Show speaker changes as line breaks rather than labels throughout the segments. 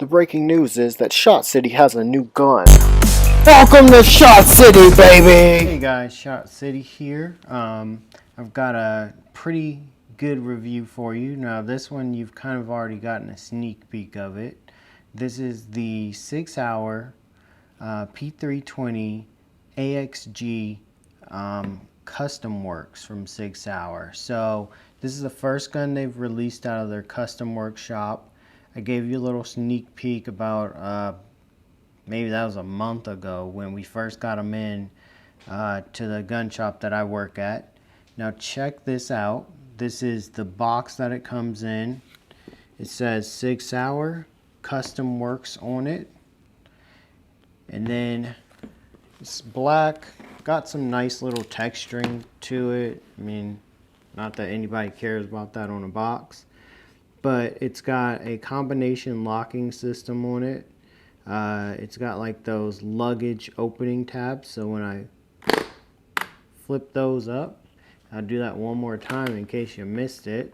The breaking news is that ShotCity has a new gun. Welcome to ShotCity, baby!
Hey guys, ShotCity here. I've got a pretty good review for you. Now this one you've kind of already gotten a sneak peek of it. This is the Sig Sauer P320 Axg custom works from Sig Sauer. So this is the first gun they've released out of their custom workshop. I gave you a little sneak peek about maybe that was a month ago when we first got them in to the gun shop that I work at. Now check this out. This is the box that it comes in. It says Sig Sauer Custom Works on it. And then it's black. Got some nice little texturing to it. I mean, not that anybody cares about that on a box. But it's got a combination locking system on it. It's got like those luggage opening tabs, so when I flip those up, I'll do that one more time in case you missed it.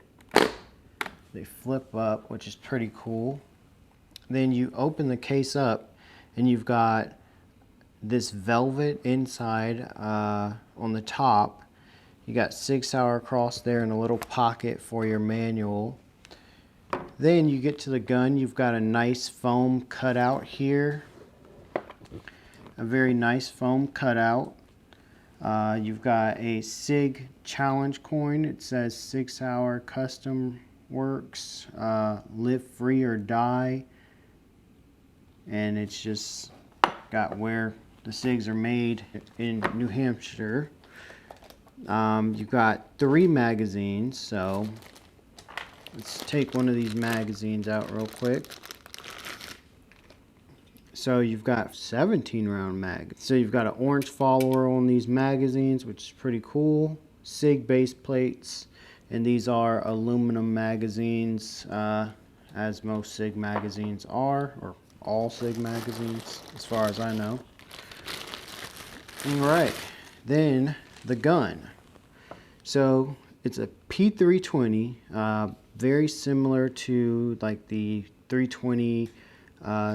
They flip up, which is pretty cool. Then you open the case up and you've got this velvet inside on the top. You got Sig Sauer across there and a little pocket for your manual. Then you get to the gun, you've got a nice foam cutout here. A very nice foam cutout. You've got a Sig challenge coin. It says Sig Sauer Custom Works, live free or die. And it's just got where the Sigs are made in New Hampshire. You've got 3 magazines, so let's take one of these magazines out real quick. So you've got 17 round mag. So you've got an orange follower on these magazines, which is pretty cool. Sig base plates, and these are aluminum magazines, as most Sig magazines are, or all Sig magazines, as far as I know. Alright, then the gun. So it's a P320, very similar to like the 320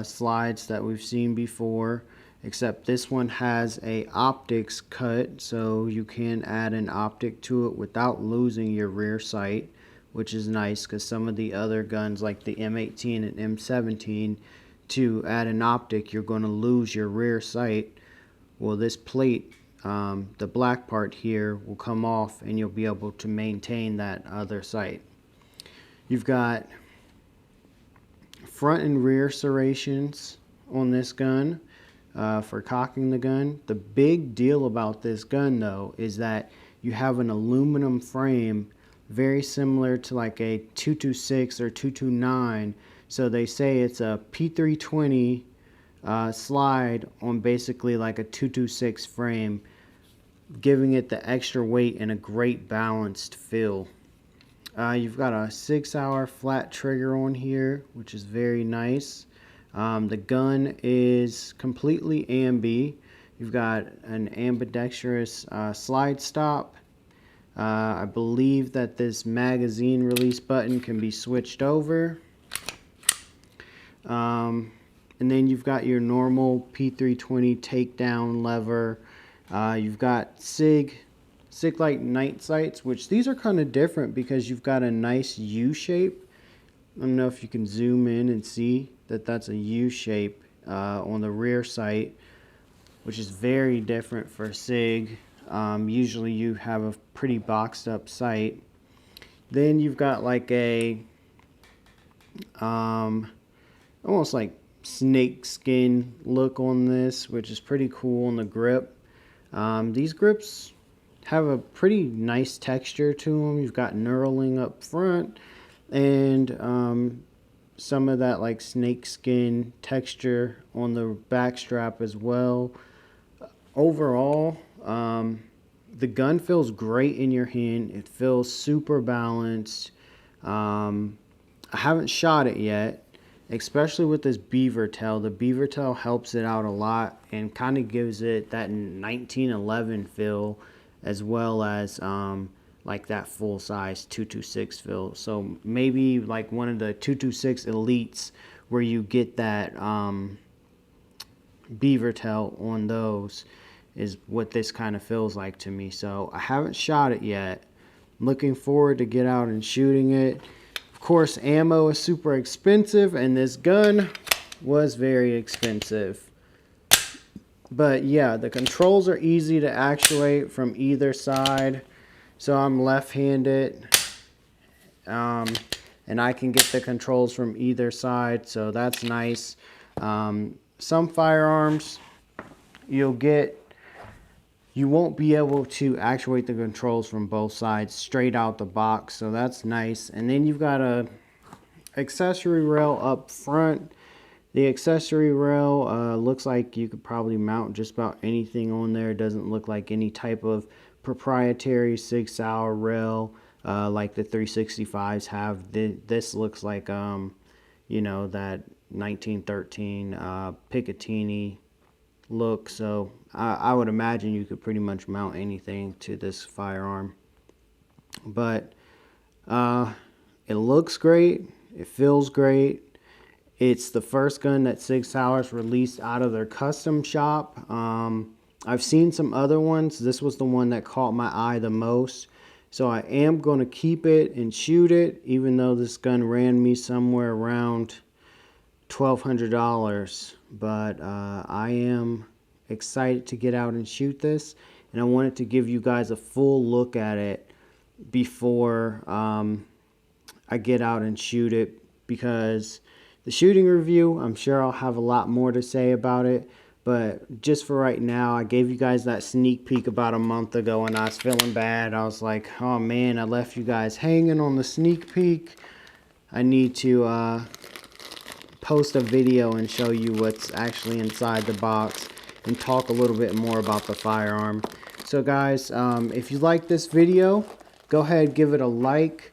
slides that we've seen before, except this one has a optics cut, so you can add an optic to it without losing your rear sight, which is nice because some of the other guns like the M18 and M17, to add an optic you're going to lose your rear sight. Well, this plate, the black part here, will come off and you'll be able to maintain that other sight. You've got front and rear serrations on this gun for cocking the gun. The big deal about this gun though is that you have an aluminum frame very similar to like a 226 or 229. So they say it's a P320 slide on basically like a 226 frame, giving it the extra weight and a great balanced feel. You've got a Sig Sauer flat trigger on here, which is very nice. The gun is completely ambi. You've got an ambidextrous slide stop. I believe that this magazine release button can be switched over. And then you've got your normal P320 takedown lever. You've got Sig Light night sights, which these are kind of different because you've got a nice U shape. I don't know if you can zoom in and see that that's a U shape on the rear sight, which is very different for Sig. Usually you have a pretty boxed up sight. Then you've got like a almost like snake skin look on this, which is pretty cool on the grip. These grips have a pretty nice texture to them. You've got knurling up front and some of that like snake skin texture on the back strap as well. Overall, the gun feels great in your hand. It feels super balanced. I haven't shot it yet, especially with this beaver tail. The beaver tail helps it out a lot and kind of gives it that 1911 feel, as well as like that full size 226 feel. So maybe like one of the 226 elites where you get that beaver tail on those, is what this kind of feels like to me. So I haven't shot it yet. Looking forward to get out and shooting it. Of course, ammo is super expensive, and this gun was very expensive. But yeah, the controls are easy to actuate from either side. So I'm left-handed, and I can get the controls from either side, so that's nice. Some firearms you won't be able to actuate the controls from both sides straight out the box, so that's nice. And then you've got a accessory rail up front. The accessory rail looks like you could probably mount just about anything on there. It doesn't look like any type of proprietary Sig Sauer rail like the 365s have. This looks like you know, that 1913 Picatinny look. So I would imagine you could pretty much mount anything to this firearm. But it looks great. It feels great. It's the first gun that Sig Sauer's released out of their custom shop. I've seen some other ones. This was the one that caught my eye the most. So I am going to keep it and shoot it, even though this gun ran me somewhere around $1,200. But I am excited to get out and shoot this. And I wanted to give you guys a full look at it before I get out and shoot it, because the shooting review, I'm sure I'll have a lot more to say about it, but just for right now, I gave you guys that sneak peek about a month ago, and I was feeling bad. I was like, oh man, I left you guys hanging on the sneak peek. I need to post a video and show you what's actually inside the box and talk a little bit more about the firearm. So guys, if you like this video, go ahead, give it a like.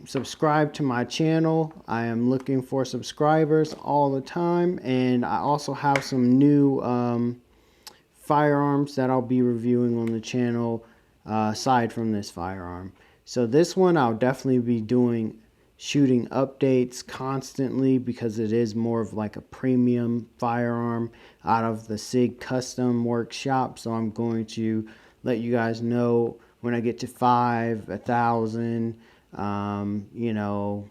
Subscribe to my channel. I am looking for subscribers all the time, and I also have some new firearms that I'll be reviewing on the channel aside from this firearm. So this one I'll definitely be doing shooting updates constantly, because it is more of like a premium firearm out of the Sig custom workshop. So I'm going to let you guys know when I get to 5, 1,000, you know,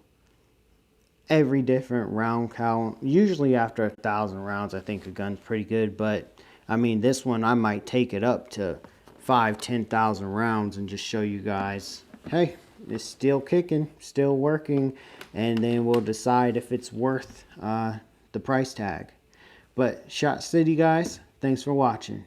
every different round count. Usually after 1,000 rounds, I think a gun's pretty good. But I mean, this one I might take it up to 5,000, 10,000 rounds and just show you guys, hey, it's still kicking, still working, and then we'll decide if it's worth the price tag. But ShotCity guys, thanks for watching.